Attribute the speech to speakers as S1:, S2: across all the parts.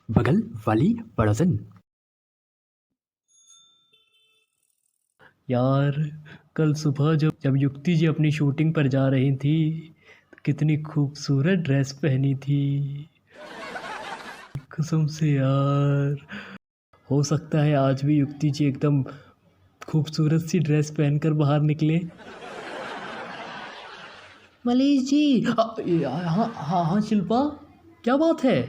S1: बगल वाली पड़ोसन। यार, कल सुबह जब जब युक्ति जी अपनी शूटिंग पर जा रही थी तो कितनी खूबसूरत ड्रेस पहनी थी। कसम से यार, हो सकता है आज भी युक्ति जी एकदम खूबसूरत सी ड्रेस पहनकर बाहर निकले। मनीष जी, हाँ हाँ हाँ शिल्पा, क्या बात है?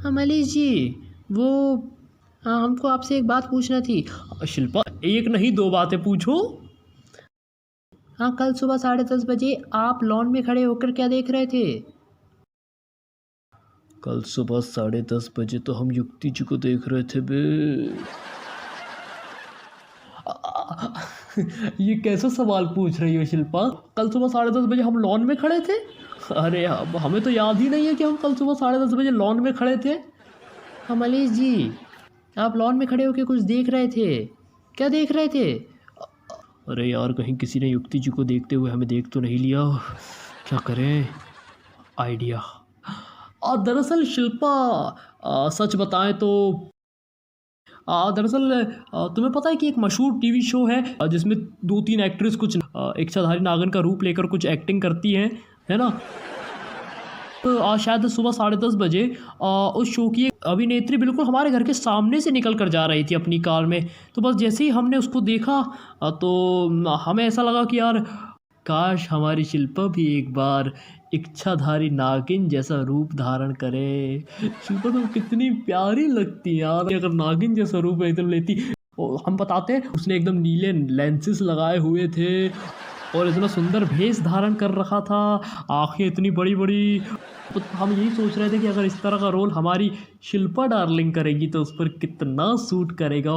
S1: हाँ मनीष जी, वो हाँ हमको आपसे एक बात पूछना थी। शिल्पा, एक नहीं दो बातें पूछो। हाँ, कल सुबह 10:30 बजे आप लॉन में खड़े होकर क्या देख रहे थे? कल सुबह 10:30 बजे तो हम युक्ति जी को देख रहे थे बे। ये कैसा सवाल पूछ रही हो शिल्पा? कल सुबह 10:30 बजे हम लॉन में खड़े थे? अरे अब हमें तो याद ही नहीं है कि हम कल सुबह 10:30 बजे लॉन में खड़े थे। हाँ मनीष जी, आप लॉन में खड़े होकर कुछ देख रहे थे, क्या देख रहे थे? अरे यार, कहीं किसी ने युक्ति जी को देखते हुए हमें देख तो नहीं लिया। क्या करें? आइडिया। दरअसल शिल्पा, सच बताएं तो दरअसल तुम्हें पता है कि एक मशहूर टीवी शो है जिसमें 2-3 एक्ट्रेस कुछ इच्छाधारी नागिन का रूप लेकर कुछ एक्टिंग करती हैं, है ना? तो शायद सुबह 10:30 बजे उस शो की एक अभिनेत्री बिल्कुल हमारे घर के सामने से निकल कर जा रही थी अपनी कार में। तो बस जैसे ही हमने उसको देखा तो हमें ऐसा लगा कि यार, काश हमारी शिल्पा भी एक बार इच्छाधारी नागिन जैसा रूप धारण करे। शिल्पा तो कितनी प्यारी लगती है यार, अगर नागिन जैसा रूप एकदम लेती। हम बताते हैं, उसने एकदम नीले लेंसेस लगाए हुए थे और इतना सुंदर भेष धारण कर रखा था, आंखें इतनी बड़ी बड़ी। तो हम यही सोच रहे थे कि अगर इस तरह का रोल हमारी शिल्पा डार्लिंग करेगी तो उस पर कितना सूट करेगा,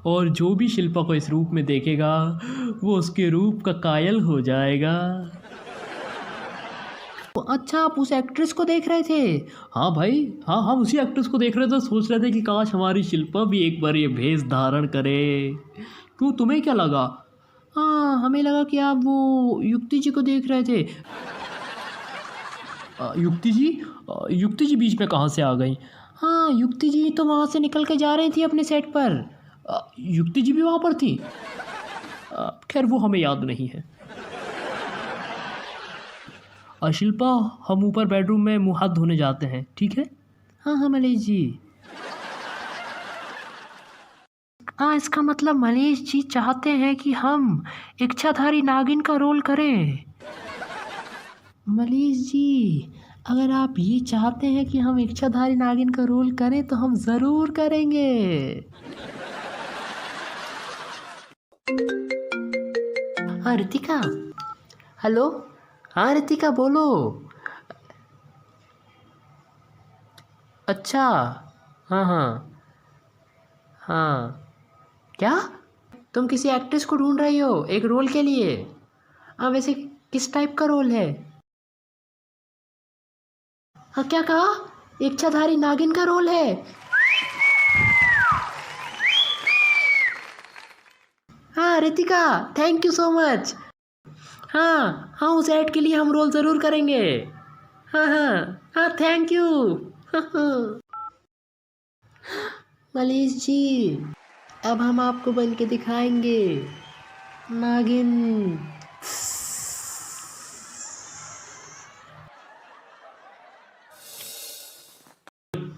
S1: और जो भी शिल्पा को इस रूप में देखेगा वो उसके रूप का कायल हो जाएगा। अच्छा, आप उस एक्ट्रेस को देख रहे थे? हाँ भाई, हाँ हम उसी एक्ट्रेस को देख रहे थे, सोच रहे थे कि काश हमारी शिल्पा भी एक बार ये भेष धारण करे। क्यों, तुम्हें क्या लगा? हाँ, हमें लगा कि आप वो युक्ति जी को देख रहे थे। युक्ति जी? युक्ति जी बीच में कहाँ से आ गई? हाँ, युक्ति जी तो वहाँ से निकल के जा रही थी अपने सेट पर। युक्ति जी भी वहाँ पर थी? खैर वो हमें याद नहीं है। शिल्पा, हम ऊपर बेडरूम में मुँह हाथ धोने जाते हैं, ठीक है? हाँ हाँ मनीष जी। हाँ, इसका मतलब मनीष जी चाहते हैं कि हम इच्छाधारी नागिन का रोल करें। मनीष जी, अगर आप ये चाहते हैं कि हम इच्छाधारी नागिन का रोल करें तो हम ज़रूर करेंगे। हाँ रितिका, हेलो। हाँ रितिका, बोलो। अच्छा, हाँ हाँ हाँ। क्या? तुम किसी एक्ट्रेस को ढूंढ रही हो एक रोल के लिए? हाँ, वैसे किस टाइप का रोल है? हाँ, क्या कहा? इच्छाधारी नागिन का रोल है? हाँ Ritika, thank you so much. हाँ हाँ, उस ऐड के लिए हम रोल ज़रूर करेंगे। हाँ हाँ हाँ, थैंक यू। मनीष जी, अब हम आपको बन के दिखाएंगे नागिन।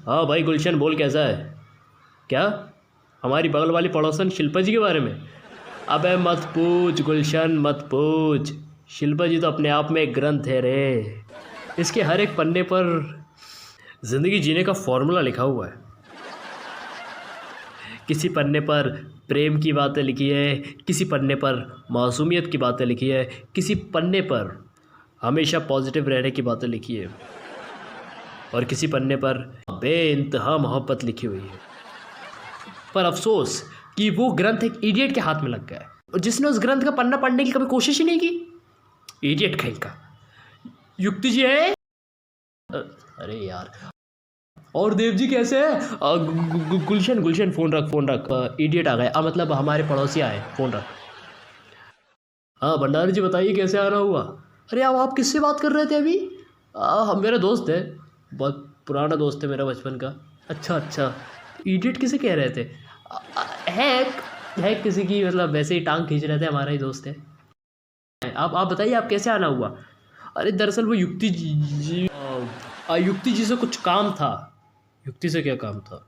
S1: हाँ भाई गुलशन, बोल कैसा है? क्या? हमारी बगल वाली पड़ोसन शिल्पा जी के बारे में? अबे मत पूछ गुलशन, मत पूछ। शिल्पा जी तो अपने आप में एक ग्रंथ है रे। इसके हर एक पन्ने पर ज़िंदगी जीने का फॉर्मूला लिखा हुआ है। किसी पन्ने पर प्रेम की बातें लिखी है, किसी पन्ने पर मासूमियत की बातें लिखी है, किसी पन्ने पर हमेशा पॉजिटिव रहने की बातें लिखी है, और किसी पन्ने पर बेइंतहा मोहब्बत लिखी हुई है। पर अफसोस कि वो ग्रंथ एक इडियट के हाथ में लग गया है, और जिसने उस ग्रंथ का पन्ना पढ़ने की कभी कोशिश ही नहीं की। इडियट कहीं का। युक्ति जी है? अरे यार। और देव जी कैसे है? गुलशन गुलशन, फोन रख फोन रख। इडियट आ गए, मतलब हमारे पड़ोसी आए, फोन रख। हाँ भंडारी जी, बताइए कैसे आना हुआ? अरे आप किससे बात कर रहे थे अभी? मेरा दोस्त है, बहुत पुराना दोस्त है मेरा बचपन का। अच्छा अच्छा, इडियट किसे कह रहे थे? हैक हैक किसी की मतलब वैसे ही टांग खींच रहे थे, हमारा ही दोस्त है। आप बताइए आप कैसे आना हुआ? अरे दरअसल वो युक्ति जी से कुछ काम था। युक्ति से क्या काम था?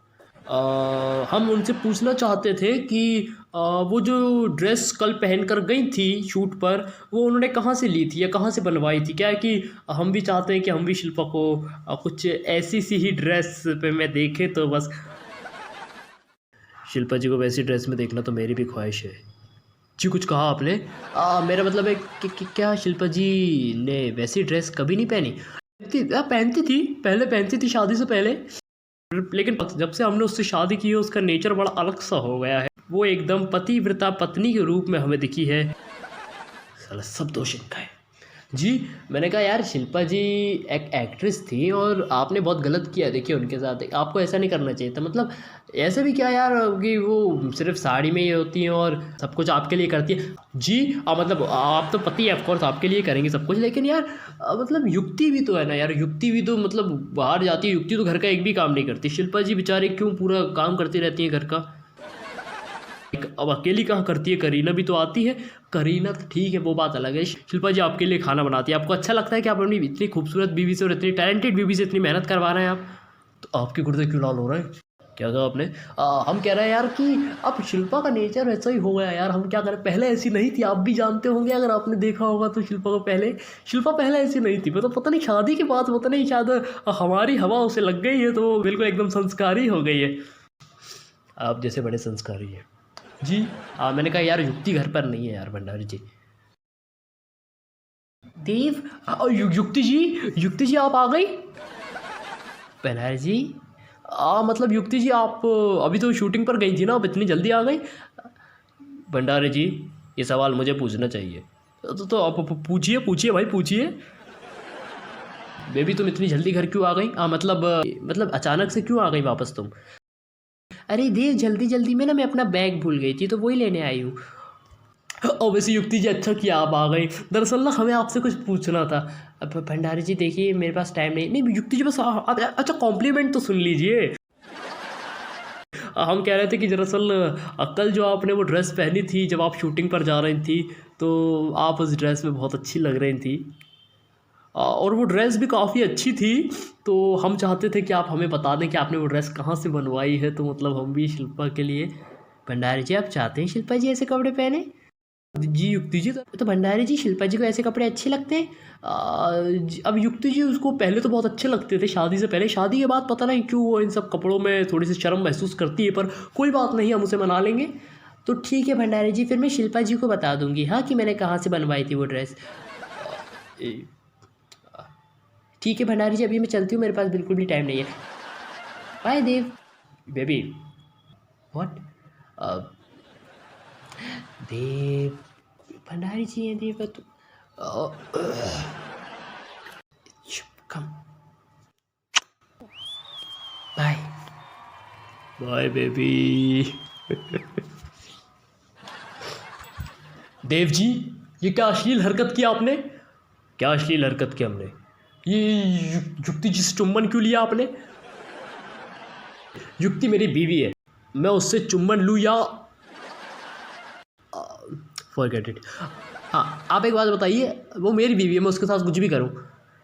S1: हम उनसे पूछना चाहते थे कि वो जो ड्रेस कल पहनकर गई थी शूट पर, वो उन्होंने कहाँ से ली थी या कहाँ से बनवाई थी? क्या है कि हम भी चाहते हैं कि हम भी शिल्पा को कुछ ऐसी सी ही ड्रेस पे मैं देखे तो बस। शिल्पा जी को वैसी ड्रेस में देखना तो मेरी भी ख्वाहिश है। जी कुछ कहा आपने? मेरा मतलब है कि क्या शिल्पा जी ने वैसी ड्रेस कभी नहीं पहनी? पहनती थी, पहले पहनती थी शादी से पहले, लेकिन जब से हमने उससे शादी की है उसका नेचर बड़ा अलग सा हो गया है। वो एकदम पतिव्रता पत्नी के रूप में हमें दिखी है। साला सब दोष इनका है। जी मैंने कहा यार शिल्पा जी एक एक्ट्रेस थी और आपने बहुत गलत किया देखिए उनके साथ, आपको ऐसा नहीं करना चाहिए था। मतलब ऐसे भी क्या यार कि वो सिर्फ साड़ी में ही होती हैं और सब कुछ आपके लिए करती है। जी मतलब आप तो पति है ऑफकोर्स, आपके लिए करेंगी सब कुछ, लेकिन यार मतलब युक्ति भी तो है ना यार, युक्ति भी तो मतलब बाहर जाती है, युक्ति तो घर का एक भी काम नहीं करती। शिल्पा जी बेचारी क्यों पूरा काम करती रहती हैं घर का? अब अकेली कहाँ करती है, करीना भी तो आती है। करीना तो ठीक है वो बात अलग है, शिल्पा जी आपके लिए खाना बनाती है। आपको अच्छा लगता है कि आप अपनी इतनी खूबसूरत बीवी से और इतनी टैलेंटेड बीवी से इतनी मेहनत करवा रहे हैं आप? तो आपके गुर्दे क्यों लाल हो रहे हैं? क्या कहा आपने? हम कह रहे हैं यार कि अब शिल्पा का नेचर ऐसा ही हो गया यार, हम क्या करें? पहले ऐसी नहीं थी, आप भी जानते होंगे अगर आपने देखा होगा तो। शिल्पा पहले ऐसी नहीं थी, मतलब पता नहीं शादी के बाद पता नहीं शायद हमारी हवा उसे लग गई है तो बिल्कुल एकदम संस्कारी हो गई है। आप जैसे बड़े संस्कारी हैं। जी मैंने कहा यार युक्ति घर पर नहीं है यार भंडारी जी। देव युक्ति जी आप आ गई? भंडारी जी मतलब युक्ति जी आप अभी तो शूटिंग पर गई थी ना, आप इतनी जल्दी आ गई? भंडारी जी ये सवाल मुझे पूछना चाहिए। तो आप पूछिए पूछिए भाई पूछिए। बेबी तुम इतनी जल्दी घर क्यों आ गई? मतलब अचानक से क्यों आ गई वापस तुम? अरे देव जल्दी जल्दी में ना मैं अपना बैग भूल गई थी तो वही लेने आई हूँ। और वैसे युक्ति जी अच्छा किया आप आ गई। दरअसल ना हमें आपसे कुछ पूछना था। अब भंडारी जी देखिए मेरे पास टाइम नहीं युक्ति जी बस अच्छा कॉम्प्लीमेंट तो सुन लीजिए। हम कह रहे थे कि दरअसल कल जो आपने वो ड्रेस पहनी थी जब आप शूटिंग पर जा रही थी, तो आप उस ड्रेस में बहुत अच्छी लग रही थी। और वो ड्रेस भी काफ़ी अच्छी थी, तो हम चाहते थे कि आप हमें बता दें कि आपने वो ड्रेस कहाँ से बनवाई है, तो मतलब हम भी शिल्पा के लिए। भंडारी जी आप चाहते हैं शिल्पा जी ऐसे कपड़े पहने? जी युक्ति जी तो भंडारी जी शिल्पा जी को ऐसे कपड़े अच्छे लगते हैं? अब युक्ति जी उसको पहले तो बहुत अच्छे लगते थे शादी से पहले, शादी के बाद पता नहीं क्यों वो इन सब कपड़ों में थोड़ी सी शर्म महसूस करती है, पर कोई बात नहीं हम उसे मना लेंगे। तो ठीक है भंडारी जी फिर मैं शिल्पा जी को बता दूंगी हाँ कि मैंने कहाँ से बनवाई थी वो ड्रेस। ठीक है भंडारी जी अभी मैं चलती हूँ, मेरे पास बिल्कुल भी टाइम नहीं है। Bye Dev. Baby what? Dev Bhandari ji हैं देव तो कम। Bye bye baby. Dev ji ये क्या अश्लील हरकत की आपने? क्या अश्लील हरकत की हमने? ये युक्ति जी से चुम्बन क्यों लिया आपने? युक्ति मेरी बीवी है, मैं उससे चुम्बन लूँ या फॉरगेट इट। हाँ आप एक बात बताइए, वो मेरी बीवी है मैं उसके साथ कुछ भी करूँ,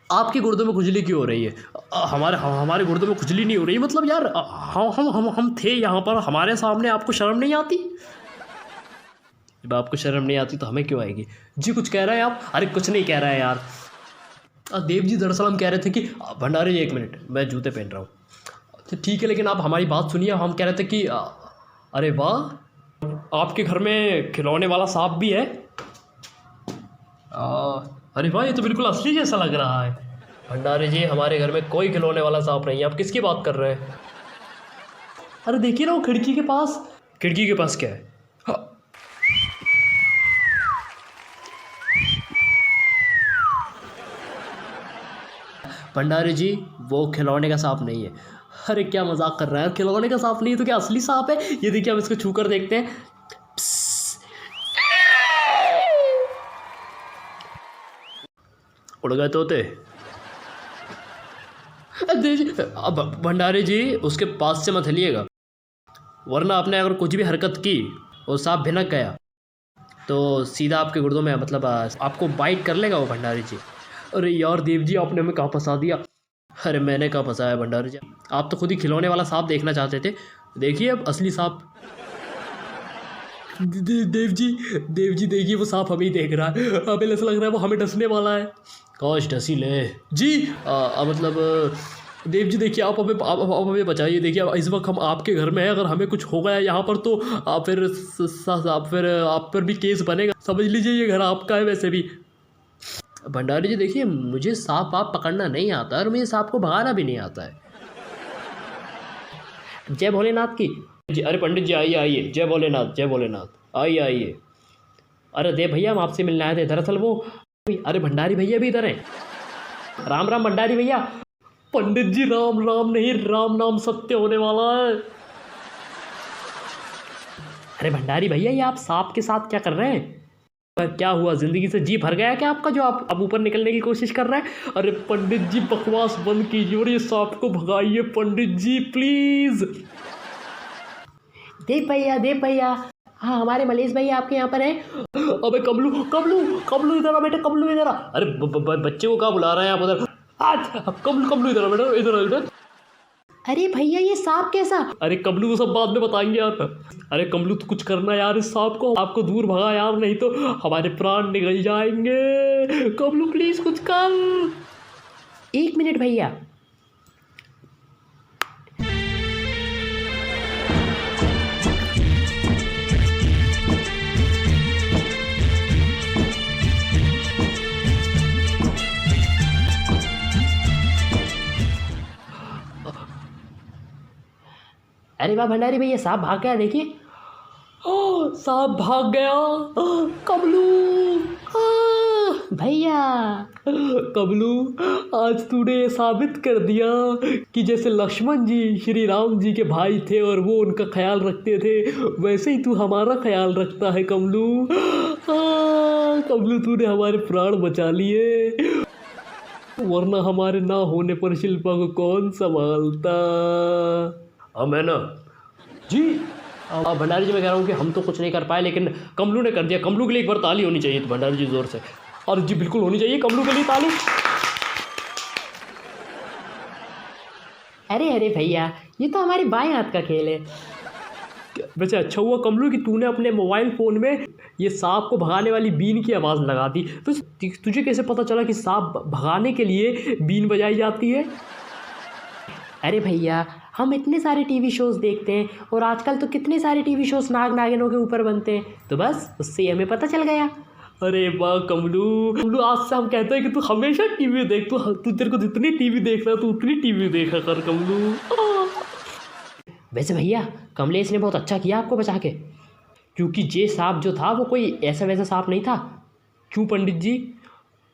S1: आपके गुर्दों में खुजली क्यों हो रही है? हमारे गुर्दों में खुजली नहीं हो रही, मतलब यार हम थे यहाँ पर, हमारे सामने आपको शर्म नहीं आती? जब आपको शर्म नहीं आती तो हमें क्यों आएगी? जी कुछ कह रहे हैं आप? अरे कुछ नहीं कह रहा है यार। देव जी दरअसल हम कह रहे थे कि भंडारी जी एक मिनट मैं जूते पहन रहा हूँ। अच्छा ठीक है लेकिन आप हमारी बात सुनिए, हम कह रहे थे कि अरे वाह आपके घर में खिलौने वाला सांप भी है? अरे वाह ये तो बिल्कुल असली जैसा लग रहा है। भंडारी जी हमारे घर में कोई खिलौने वाला सांप नहीं है, आप किसकी बात कर रहे हैं? अरे देखिए ना वो खिड़की के पास। खिड़की के पास क्या है? भंडारी जी वो खिलौने का सांप नहीं है। अरे क्या मजाक कर रहा है, खिलौने का सांप नहीं है तो क्या असली सांप है? ये देखिए हम इसको छू कर देखते हैं। उड़ गए तोते। अब भंडारी जी उसके पास से मत हिलिएगा, वरना आपने अगर कुछ भी हरकत की और सांप भिनक गया तो सीधा आपके गुर्दों में मतलब आपको बाइट कर लेगा वो भंडारी जी। अरे यार देव जी, आपने हमें कहाँ फंसा दिया। अरे मैंने कहाँ फंसाया भंडारी जी, आप तो खुद ही खिलौने वाला सांप देखना चाहते थे, देखिए अब असली सांप। देव जी देखिए वो सांप हमें ही देख रहा है, हमें ऐसा लग रहा है वो हमें डसने वाला है। काश डसी ले जी। मतलब देव जी देखिए आप हमें बचाइए। देखिए इस वक्त हम आपके घर में हैं, अगर हमें कुछ हो गया यहाँ पर तो फिर आप पर भी केस बनेगा, समझ लीजिए ये घर आपका है वैसे भी। भंडारी जी देखिए मुझे सांप आप पकड़ना नहीं आता और मुझे सांप को भगाना भी नहीं आता है। जय भोलेनाथ की जी। अरे पंडित जी आइए आइए, जय भोलेनाथ जय भोलेनाथ, आइए आइए। अरे देव भैया हम आपसे मिलने आए थे, दरअसल वो अरे भंडारी भैया भी इधर हैं। राम राम भंडारी भैया। पंडित जी राम राम नहीं, राम नाम सत्य होने वाला है। अरे भंडारी भैया ये आप सांप के साथ क्या कर रहे हैं? पर क्या हुआ, जिंदगी से जी भर गया क्या आपका जो आप अब ऊपर निकलने की कोशिश कर रहे हैं? अरे पंडित जी बकवास बंद कीजिए और ये सांप को भगाइए पंडित जी प्लीज। देव भैया हाँ हमारे मलेश भैया आपके यहाँ पर हैं। अबे कबलू कबलू कबलू इधर आ बेटा, कबलू इधर आ। अरे बच्चे को क्या बुला रहे हैं आप उधर? आज कबलू कबलू इधर आ बेटा, इधर इधर। अरे भैया ये सांप कैसा? अरे कबलू को सब बाद में बताएंगे यार। अरे कबलू तो कुछ करना यार, इस सांप को आपको दूर भगा यार, नहीं तो हमारे प्राण निकल जाएंगे। कबलू प्लीज कुछ कर। 1 मिनट भैया। अरे वाह भंडारी भैया सांप भाग गया देखिए। सांप भाग गया। कबलू भैया। कबलू आज तूने ये साबित कर दिया कि जैसे लक्ष्मण जी श्री राम जी के भाई थे और वो उनका ख्याल रखते थे, वैसे ही तू हमारा ख्याल रखता है कबलू। कबलू तूने हमारे प्राण बचा लिए, वरना हमारे ना होने पर शिल्पा को कौन संभालता। हम है ना जी। भंडारी जी मैं कह रहा हूँ कि हम तो कुछ नहीं कर पाए, लेकिन कमलू ने कर दिया। कमलू के लिए एक बार ताली होनी चाहिए तो भंडारी जी जोर से। और जी बिल्कुल होनी चाहिए कमलू के लिए ताली। अरे अरे भैया ये तो हमारे बाएं हाथ का खेल है। वैसे अच्छा हुआ कमलू कि तूने अपने मोबाइल फ़ोन में ये सांप को भगाने वाली बीन की आवाज़ लगा दी। तो तुझे कैसे पता चला कि सांप भगाने के लिए बीन बजाई जाती है? अरे भैया हम इतने सारे टीवी शोज़ देखते हैं और आजकल तो कितने सारे टीवी शोज़ नाग नागिनों के ऊपर बनते हैं, तो बस उससे हमें पता चल गया। अरे वाह कमलू आज से हम कहते हैं कि तू हमेशा टीवी देख, तू तेरे को जितनी टीवी देखना है तू उतनी टीवी देखा कर कमलू। वैसे भैया कमलेश ने बहुत अच्छा किया आपको बचा के, क्योंकि ये सांप जो था वो कोई ऐसा वैसा सांप नहीं था। क्यों पंडित जी?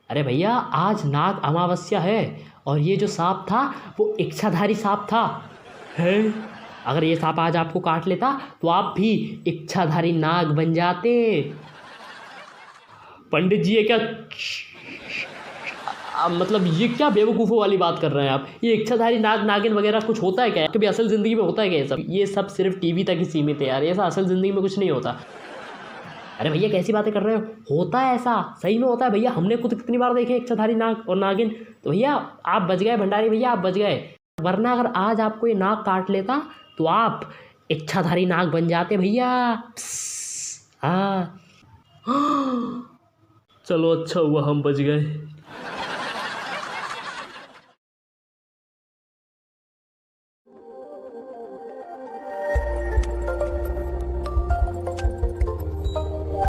S1: अरे भैया आज नाग अमावस्या है और ये जो सांप था वो इच्छाधारी सांप था है। अगर ये सांप आज आपको काट लेता तो आप भी इच्छाधारी नाग बन जाते। पंडित जी ये क्या मतलब ये क्या बेवकूफ़ों वाली बात कर रहे हैं आप? ये इच्छाधारी नाग नागिन वगैरह कुछ होता है क्या? कभी असल ज़िंदगी में होता है क्या ये सब सिर्फ टीवी तक ही सीमित है यार, ऐसा असल ज़िंदगी में कुछ नहीं होता। अरे भैया कैसी बातें कर रहे हो, होता है ऐसा, सही में होता है भैया। हमने खुद कितनी बार देखे इच्छाधारी नाग और नागिन। तो भैया आप बच गए भंडारी भैया, आप बच गए, वरना अगर आज आपको ये नाग काट लेता तो आप इच्छाधारी नाग बन जाते भैया। हाँ चलो अच्छा हुआ हम बच गए,